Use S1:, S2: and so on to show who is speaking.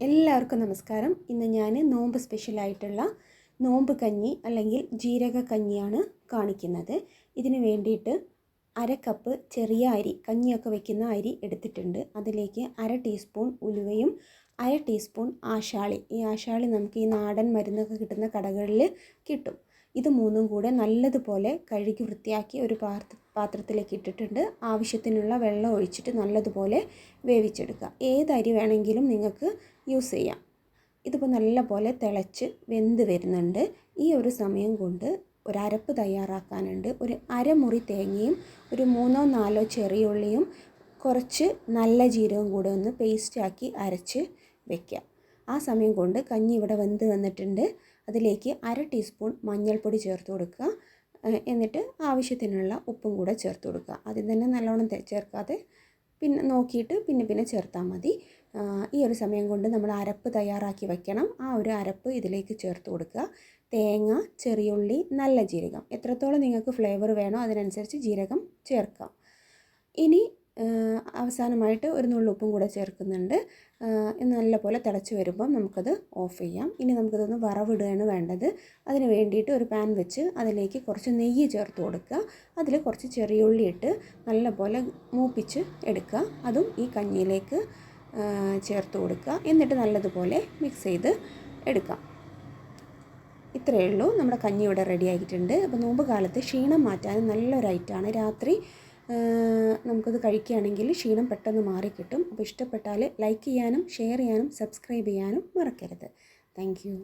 S1: എല്ലാവർക്കും നമസ്കാരം. ഇന്ന് ഞാൻ നോമ്പ് സ്പെഷ്യലായിട്ടുള്ള നോമ്പ് കഞ്ഞി അല്ലെങ്കിൽ ജീരക കഞ്ഞിയാണ് കാണിക്കുന്നത്. ഇതിന് വേണ്ടിയിട്ട് അര കപ്പ് ചെറിയ അരി, കഞ്ഞിയൊക്കെ വെക്കുന്ന അരി എടുത്തിട്ടുണ്ട്. അതിലേക്ക് അര ടീസ്പൂൺ ഉലുവയും അര ടീസ്പൂൺ ആശാളി. ഈ ആശാളി നമുക്ക് ഈ നാടൻ മരുന്നൊക്കെ കിട്ടുന്ന കടകളിൽ കിട്ടും. ഇത് മൂന്നും കൂടെ നല്ലതുപോലെ കഴുകി വൃത്തിയാക്കി ഒരു പാത്രത്തിലേക്ക് ഇട്ടിട്ടുണ്ട്. ആവശ്യത്തിനുള്ള വെള്ളം ഒഴിച്ചിട്ട് നല്ലതുപോലെ വേവിച്ചെടുക്കുക. ഏത് അരി വേണമെങ്കിലും നിങ്ങൾക്ക് യൂസ് ചെയ്യാം. ഇതിപ്പോൾ നല്ലപോലെ തിളച്ച് വെന്ത് വരുന്നുണ്ട്. ഈ ഒരു സമയം കൊണ്ട് ഒരു അരപ്പ് തയ്യാറാക്കാനുണ്ട്. ഒരു അരമുറി തേങ്ങയും ഒരു 3-4 ചെറിയ ഉള്ളിയും കുറച്ച് നല്ല ജീരകവും കൂടെ ഒന്ന് പേസ്റ്റാക്കി അരച്ച് വയ്ക്കുക. ആ സമയം കൊണ്ട് കഞ്ഞി ഇവിടെ വെന്ത് വന്നിട്ടുണ്ട്. അതിലേക്ക് അര ടീസ്പൂൺ മഞ്ഞൾപ്പൊടി ചേർത്ത് കൊടുക്കുക. എന്നിട്ട് ആവശ്യത്തിനുള്ള ഉപ്പും കൂടെ ചേർത്ത് കൊടുക്കുക. ആദ്യം തന്നെ നല്ലോണം ചേർക്കാതെ പിന്നെ നോക്കിയിട്ട് പിന്നെ ചേർത്താൽ മതി. ഈ ഒരു സമയം കൊണ്ട് നമ്മൾ അരപ്പ് തയ്യാറാക്കി വയ്ക്കണം. ആ ഒരു അരപ്പ് ഇതിലേക്ക് ചേർത്ത് കൊടുക്കുക. തേങ്ങ, ചെറിയുള്ളി, നല്ല ജീരകം, എത്രത്തോളം നിങ്ങൾക്ക് ഫ്ലേവർ വേണോ അതിനനുസരിച്ച് ജീരകം ചേർക്കാം. ഇനി അവസാനമായിട്ട് ഒരു നുള്ളുപ്പും കൂടെ ചേർക്കുന്നുണ്ട്. നല്ലപോലെ തിളച്ച് വരുമ്പം നമുക്കത് ഓഫ് ചെയ്യാം. ഇനി നമുക്കതൊന്ന് വറവിടുകയാണ് വേണ്ടത്. അതിന് വേണ്ടിയിട്ട് ഒരു പാൻ വെച്ച് അതിലേക്ക് കുറച്ച് നെയ്യ് ചേർത്ത് കൊടുക്കുക. അതിൽ കുറച്ച് ചെറിയുള്ളി ഇട്ട് നല്ലപോലെ മൂപ്പിച്ച് എടുക്കുക. അതും ഈ കഞ്ഞിയിലേക്ക് ചേർത്ത് കൊടുക്കുക. എന്നിട്ട് നല്ലതുപോലെ മിക്സ് ചെയ്ത് എടുക്കാം. ഇത്രയേ ഉള്ളൂ. നമ്മുടെ കഞ്ഞി ഇവിടെ റെഡി ആയിട്ടുണ്ട്. അപ്പോൾ നോമ്പ് കാലത്ത് ക്ഷീണം മാറ്റാൻ നല്ലൊരു ഐറ്റമാണ്. രാത്രി നമുക്കത് കഴിക്കുകയാണെങ്കിൽ ക്ഷീണം പെട്ടെന്ന് മാറിക്കിട്ടും. അപ്പോൾ ഇഷ്ടപ്പെട്ടാൽ ലൈക്ക് ചെയ്യാനും ഷെയർ ചെയ്യാനും സബ്സ്ക്രൈബ് ചെയ്യാനും മറക്കരുത്. Thank you.